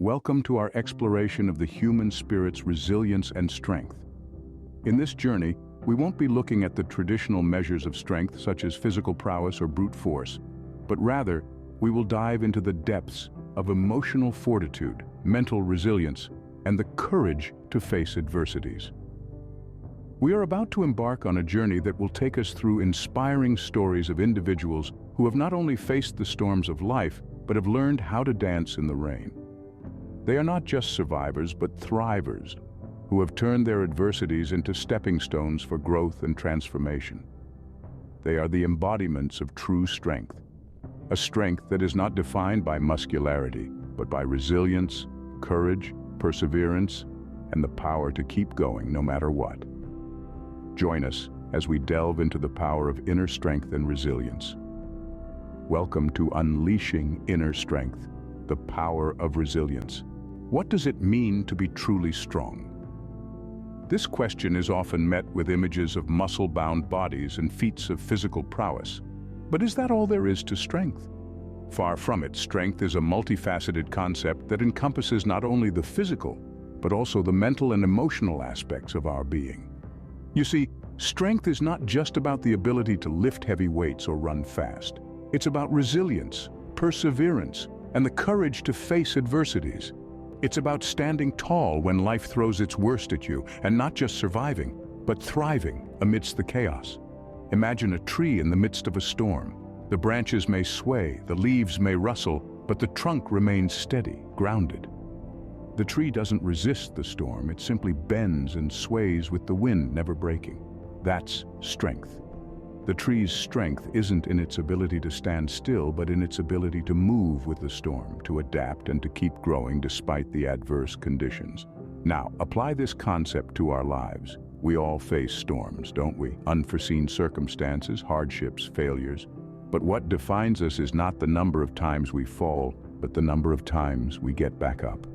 Welcome to our exploration of the human spirit's resilience and strength. In this journey, we won't be looking at the traditional measures of strength such as physical prowess or brute force, but rather, we will dive into the depths of emotional fortitude, mental resilience, and the courage to face adversities. We are about to embark on a journey that will take us through inspiring stories of individuals who have not only faced the storms of life, but have learned how to dance in the rain. They are not just survivors, but thrivers, who have turned their adversities into stepping stones for growth and transformation. They are the embodiments of true strength, a strength that is not defined by muscularity, but by resilience, courage, perseverance, and the power to keep going no matter what. Join us as we delve into the power of inner strength and resilience. Welcome to Unleashing Inner Strength, the power of resilience. What does it mean to be truly strong? This question is often met with images of muscle-bound bodies and feats of physical prowess. But is that all there is to strength? Far from it. Strength is a multifaceted concept that encompasses not only the physical, but also the mental and emotional aspects of our being. You see, strength is not just about the ability to lift heavy weights or run fast. It's about resilience, perseverance, and the courage to face adversities. It's about standing tall when life throws its worst at you, and not just surviving, but thriving amidst the chaos. Imagine a tree in the midst of a storm. The branches may sway, the leaves may rustle, but the trunk remains steady, grounded. The tree doesn't resist the storm, it simply bends and sways with the wind never breaking. That's strength. The tree's strength isn't in its ability to stand still, but in its ability to move with the storm, to adapt and to keep growing despite the adverse conditions. Now, apply this concept to our lives. We all face storms, don't we? Unforeseen circumstances, hardships, failures. But what defines us is not the number of times we fall, but the number of times we get back up.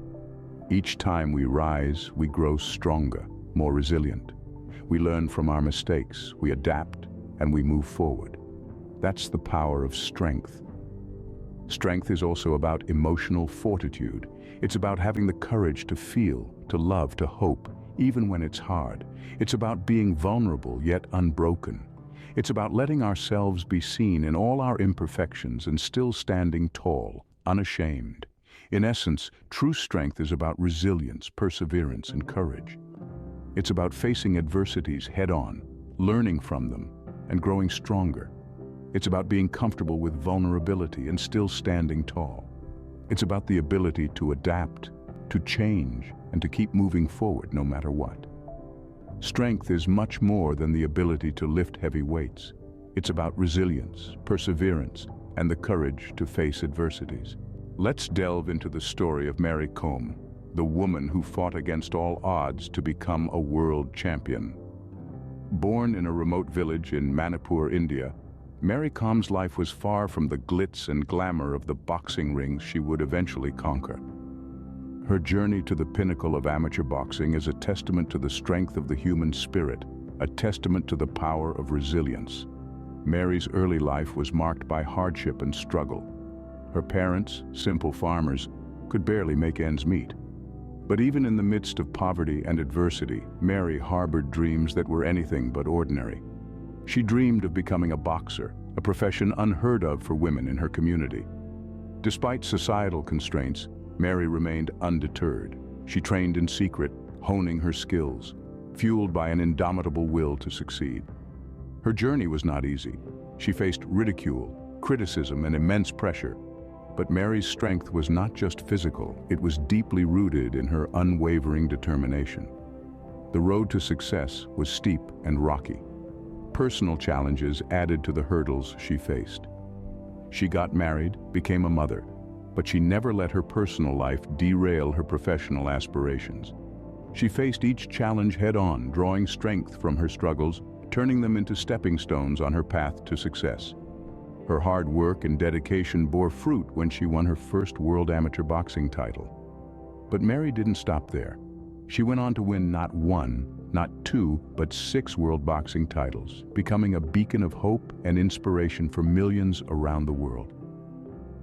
Each time we rise, we grow stronger, more resilient. We learn from our mistakes, we adapt, and we move forward. That's the power of strength. Strength is also about emotional fortitude. It's about having the courage to feel, to love, to hope, even when it's hard. It's about being vulnerable yet unbroken. It's about letting ourselves be seen in all our imperfections and still standing tall, unashamed. In essence, true strength is about resilience, perseverance, and courage. It's about facing adversities head-on, learning from them, and growing stronger. It's about being comfortable with vulnerability and still standing tall. It's about the ability to adapt, to change, and to keep moving forward no matter what. Strength is much more than the ability to lift heavy weights. It's about resilience, perseverance, and the courage to face adversities. Let's delve into the story of Mary Kom, the woman who fought against all odds to become a world champion. Born in a remote village in Manipur, India, Mary Kom's life was far from the glitz and glamour of the boxing rings she would eventually conquer. Her journey to the pinnacle of amateur boxing is a testament to the strength of the human spirit, a testament to the power of resilience. Mary's early life was marked by hardship and struggle. Her parents, simple farmers, could barely make ends meet. But even in the midst of poverty and adversity, Mary harbored dreams that were anything but ordinary. She dreamed of becoming a boxer, a profession unheard of for women in her community. Despite societal constraints, Mary remained undeterred. She trained in secret, honing her skills, fueled by an indomitable will to succeed. Her journey was not easy. She faced ridicule, criticism, and immense pressure. But Mary's strength was not just physical, it was deeply rooted in her unwavering determination. The road to success was steep and rocky. Personal challenges added to the hurdles she faced. She got married, became a mother, but she never let her personal life derail her professional aspirations. She faced each challenge head-on, drawing strength from her struggles, turning them into stepping stones on her path to success. Her hard work and dedication bore fruit when she won her first world amateur boxing title. But Mary didn't stop there. She went on to win not one, not two, but 6 world boxing titles, becoming a beacon of hope and inspiration for millions around the world.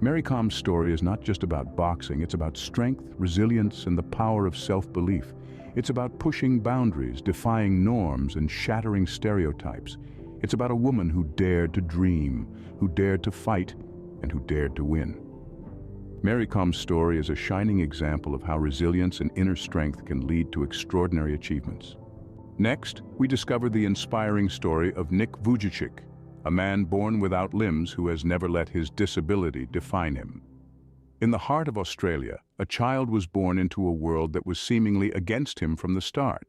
Mary Com's story is not just about boxing, it's about strength, resilience, and the power of self-belief. It's about pushing boundaries, defying norms, and shattering stereotypes. It's about a woman who dared to dream, who dared to fight, and who dared to win. Mary Com's story is a shining example of how resilience and inner strength can lead to extraordinary achievements. Next, we discover the inspiring story of Nick Vujicic, a man born without limbs who has never let his disability define him. In the heart of Australia, a child was born into a world that was seemingly against him from the start.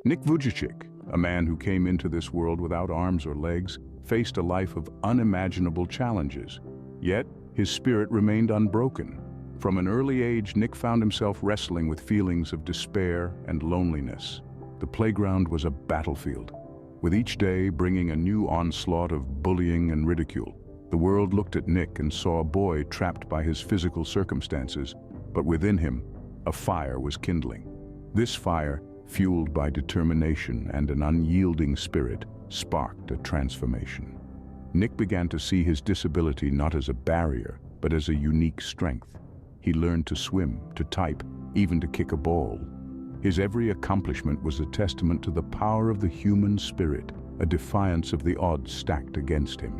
Nick Vujicic, a man who came into this world without arms or legs, faced a life of unimaginable challenges. Yet, his spirit remained unbroken. From an early age, Nick found himself wrestling with feelings of despair and loneliness. The playground was a battlefield, with each day bringing a new onslaught of bullying and ridicule. The world looked at Nick and saw a boy trapped by his physical circumstances, but within him, a fire was kindling. This fire, fueled by determination and an unyielding spirit, sparked a transformation. Nick began to see his disability not as a barrier, but as a unique strength. He learned to swim, to type, even to kick a ball. His every accomplishment was a testament to the power of the human spirit, a defiance of the odds stacked against him.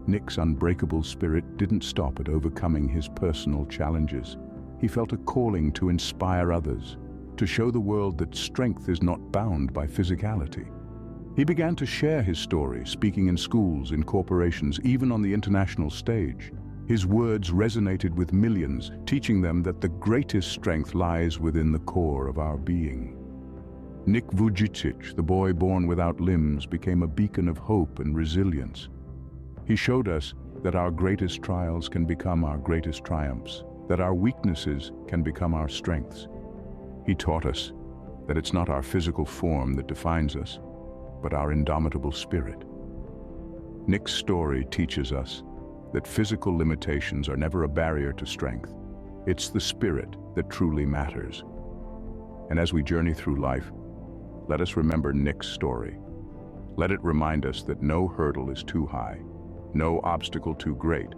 Nick's unbreakable spirit didn't stop at overcoming his personal challenges. He felt a calling to inspire others, to show the world that strength is not bound by physicality. He began to share his story, speaking in schools, in corporations, even on the international stage. His words resonated with millions, teaching them that the greatest strength lies within the core of our being. Nick Vujicic, the boy born without limbs, became a beacon of hope and resilience. He showed us that our greatest trials can become our greatest triumphs, that our weaknesses can become our strengths. He taught us that it's not our physical form that defines us, but our indomitable spirit. Nick's story teaches us that physical limitations are never a barrier to strength. It's the spirit that truly matters. And as we journey through life, let us remember Nick's story. Let it remind us that no hurdle is too high, no obstacle too great,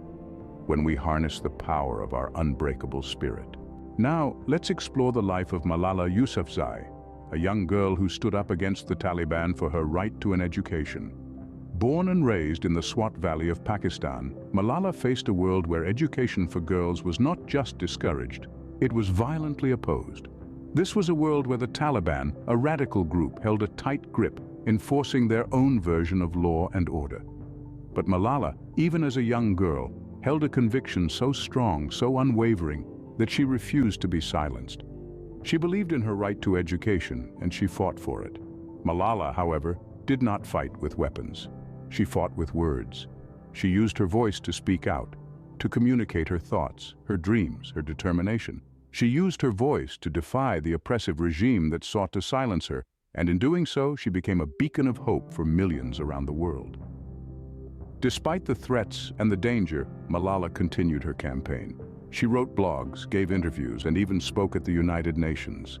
when we harness the power of our unbreakable spirit. Now, let's explore the life of Malala Yousafzai, a young girl who stood up against the Taliban for her right to an education. Born and raised in the Swat Valley of Pakistan, Malala faced a world where education for girls was not just discouraged, it was violently opposed. This was a world where the Taliban, a radical group, held a tight grip, enforcing their own version of law and order. But Malala, even as a young girl, held a conviction so strong, so unwavering, that she refused to be silenced. She believed in her right to education, and she fought for it. Malala, however, did not fight with weapons. She fought with words. She used her voice to speak out, to communicate her thoughts, her dreams, her determination. She used her voice to defy the oppressive regime that sought to silence her, and in doing so, she became a beacon of hope for millions around the world. Despite the threats and the danger, Malala continued her campaign. She wrote blogs, gave interviews, and even spoke at the United Nations.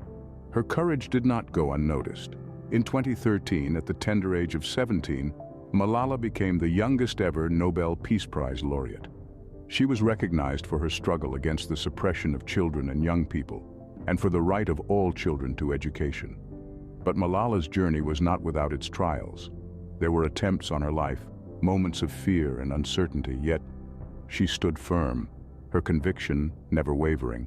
Her courage did not go unnoticed. In 2013, at the tender age of 17, Malala became the youngest ever Nobel Peace Prize laureate. She was recognized for her struggle against the suppression of children and young people, and for the right of all children to education. But Malala's journey was not without its trials. There were attempts on her life, moments of fear and uncertainty, yet she stood firm, her conviction never wavering.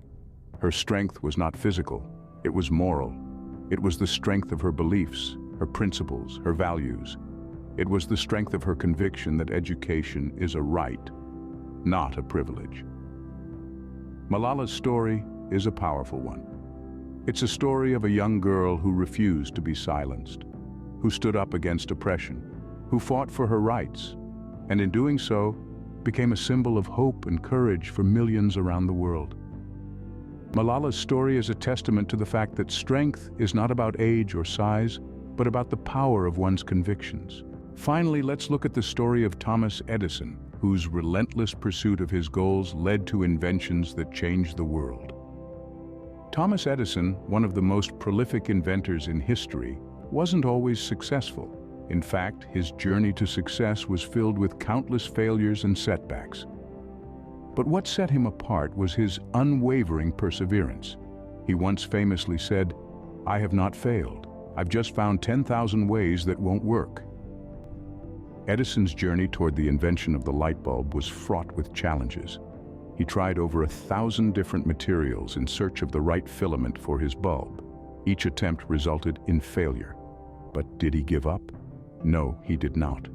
Her strength was not physical, it was moral. It was the strength of her beliefs, her principles, her values. It was the strength of her conviction that education is a right, not a privilege. Malala's story is a powerful one. It's a story of a young girl who refused to be silenced, who stood up against oppression, who fought for her rights, and in doing so, became a symbol of hope and courage for millions around the world. Malala's story is a testament to the fact that strength is not about age or size, but about the power of one's convictions. Finally, let's look at the story of Thomas Edison, whose relentless pursuit of his goals led to inventions that changed the world. Thomas Edison, one of the most prolific inventors in history, wasn't always successful. In fact, his journey to success was filled with countless failures and setbacks. But what set him apart was his unwavering perseverance. He once famously said, "I have not failed. I've just found 10,000 ways that won't work." Edison's journey toward the invention of the light bulb was fraught with challenges. He tried over 1,000 different materials in search of the right filament for his bulb. Each attempt resulted in failure. But did he give up? No, he did not.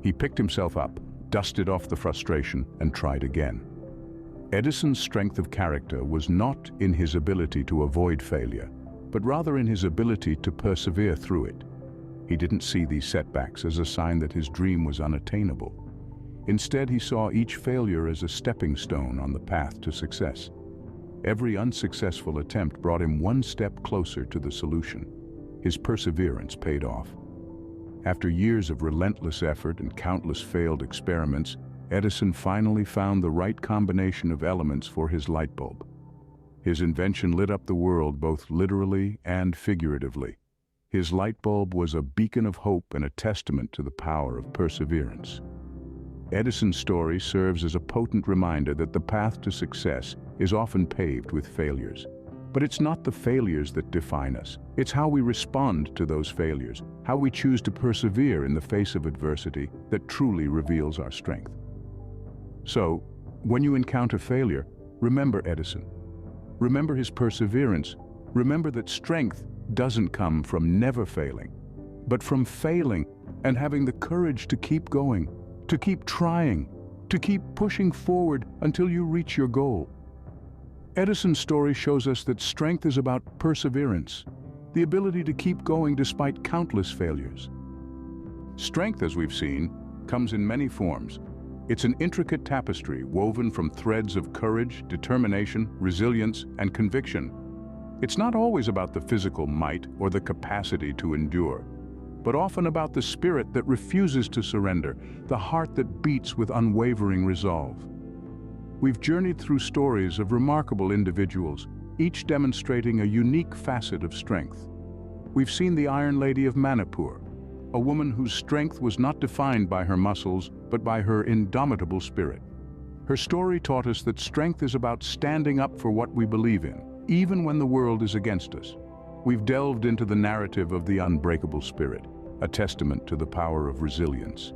He picked himself up, dusted off the frustration, and tried again. Edison's strength of character was not in his ability to avoid failure, but rather in his ability to persevere through it. He didn't see these setbacks as a sign that his dream was unattainable. Instead, he saw each failure as a stepping stone on the path to success. Every unsuccessful attempt brought him one step closer to the solution. His perseverance paid off. After years of relentless effort and countless failed experiments, Edison finally found the right combination of elements for his light bulb. His invention lit up the world both literally and figuratively. His light bulb was a beacon of hope and a testament to the power of perseverance. Edison's story serves as a potent reminder that the path to success is often paved with failures. But it's not the failures that define us. It's how we respond to those failures, how we choose to persevere in the face of adversity that truly reveals our strength. So, when you encounter failure, remember Edison. Remember his perseverance. Remember that strength doesn't come from never failing, but from failing and having the courage to keep going, to keep trying, to keep pushing forward until you reach your goal. Edison's story shows us that strength is about perseverance, the ability to keep going despite countless failures. Strength, as we've seen, comes in many forms. It's an intricate tapestry woven from threads of courage, determination, resilience, and conviction. It's not always about the physical might or the capacity to endure, but often about the spirit that refuses to surrender, the heart that beats with unwavering resolve. We've journeyed through stories of remarkable individuals, each demonstrating a unique facet of strength. We've seen the Iron Lady of Manipur, a woman whose strength was not defined by her muscles, but by her indomitable spirit. Her story taught us that strength is about standing up for what we believe in, even when the world is against us. We've delved into the narrative of the unbreakable spirit, a testament to the power of resilience.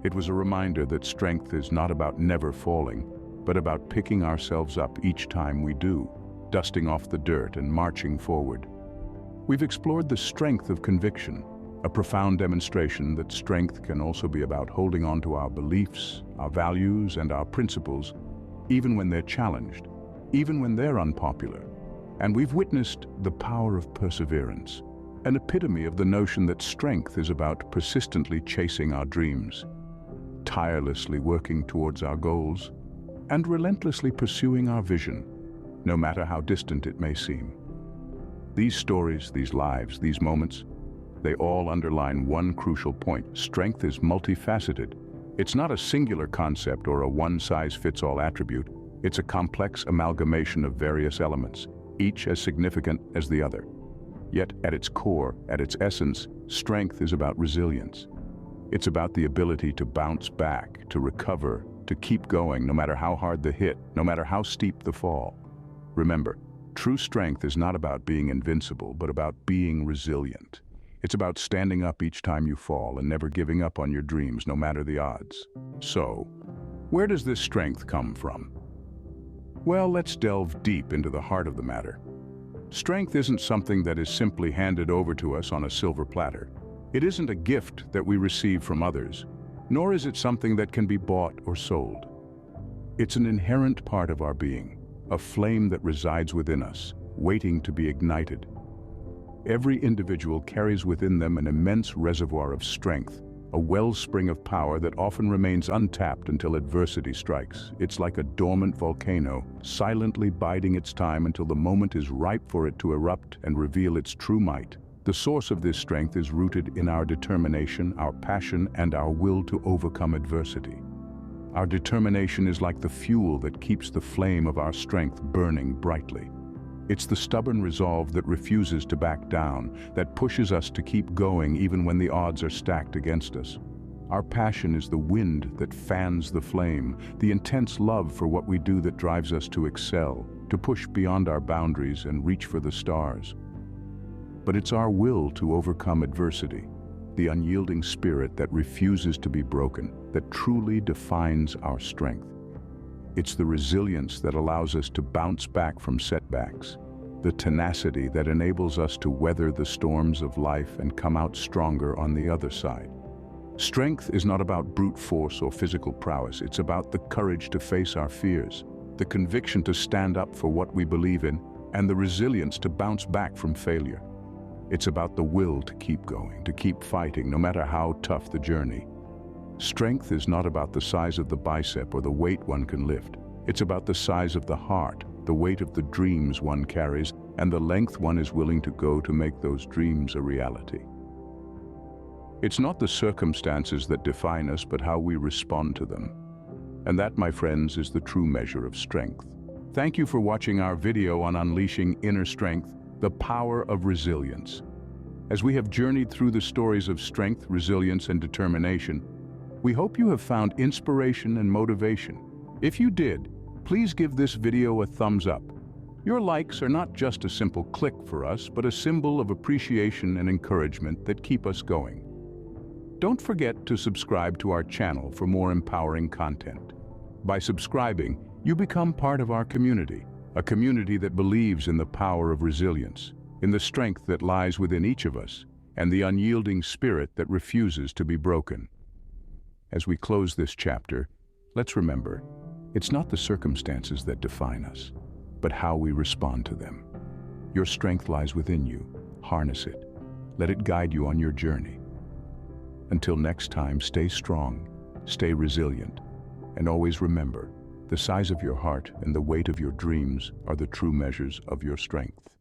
It was a reminder that strength is not about never falling, but about picking ourselves up each time we do, dusting off the dirt and marching forward. We've explored the strength of conviction, a profound demonstration that strength can also be about holding on to our beliefs, our values, and our principles, even when they're challenged, even when they're unpopular. And we've witnessed the power of perseverance, an epitome of the notion that strength is about persistently chasing our dreams, tirelessly working towards our goals, and relentlessly pursuing our vision, no matter how distant it may seem. These stories, these lives, these moments, they all underline one crucial point. Strength is multifaceted. It's not a singular concept or a one-size-fits-all attribute. It's a complex amalgamation of various elements, each as significant as the other. Yet at its core, at its essence, strength is about resilience. It's about the ability to bounce back, to recover, to keep going no matter how hard the hit, no matter how steep the fall. Remember, true strength is not about being invincible, but about being resilient. It's about standing up each time you fall and never giving up on your dreams, no matter the odds. So, where does this strength come from? Well, let's delve deep into the heart of the matter. Strength isn't something that is simply handed over to us on a silver platter. It isn't a gift that we receive from others, nor is it something that can be bought or sold. It's an inherent part of our being, a flame that resides within us, waiting to be ignited. Every individual carries within them an immense reservoir of strength, a wellspring of power that often remains untapped until adversity strikes. It's like a dormant volcano, silently biding its time until the moment is ripe for it to erupt and reveal its true might. The source of this strength is rooted in our determination, our passion, and our will to overcome adversity. Our determination is like the fuel that keeps the flame of our strength burning brightly. It's the stubborn resolve that refuses to back down, that pushes us to keep going even when the odds are stacked against us. Our passion is the wind that fans the flame, the intense love for what we do that drives us to excel, to push beyond our boundaries and reach for the stars. But it's our will to overcome adversity, the unyielding spirit that refuses to be broken, that truly defines our strength. It's the resilience that allows us to bounce back from setbacks, the tenacity that enables us to weather the storms of life and come out stronger on the other side. Strength is not about brute force or physical prowess. It's about the courage to face our fears, the conviction to stand up for what we believe in, and the resilience to bounce back from failure. It's about the will to keep going, to keep fighting, no matter how tough the journey. Strength is not about the size of the bicep or the weight one can lift. It's about the size of the heart, the weight of the dreams one carries, and the length one is willing to go to make those dreams a reality. It's not the circumstances that define us, but how we respond to them. And that, my friends, is the true measure of strength. Thank you for watching our video on unleashing inner strength, the power of resilience. As we have journeyed through the stories of strength, resilience, and determination, we hope you have found inspiration and motivation. If you did, please give this video a thumbs up. Your likes are not just a simple click for us, but a symbol of appreciation and encouragement that keep us going. Don't forget to subscribe to our channel for more empowering content. By subscribing, you become part of our community, a community that believes in the power of resilience, in the strength that lies within each of us, and the unyielding spirit that refuses to be broken. As we close this chapter, let's remember, it's not the circumstances that define us, but how we respond to them. Your strength lies within you. Harness it. Let it guide you on your journey. Until next time, stay strong, stay resilient, and always remember, the size of your heart and the weight of your dreams are the true measures of your strength.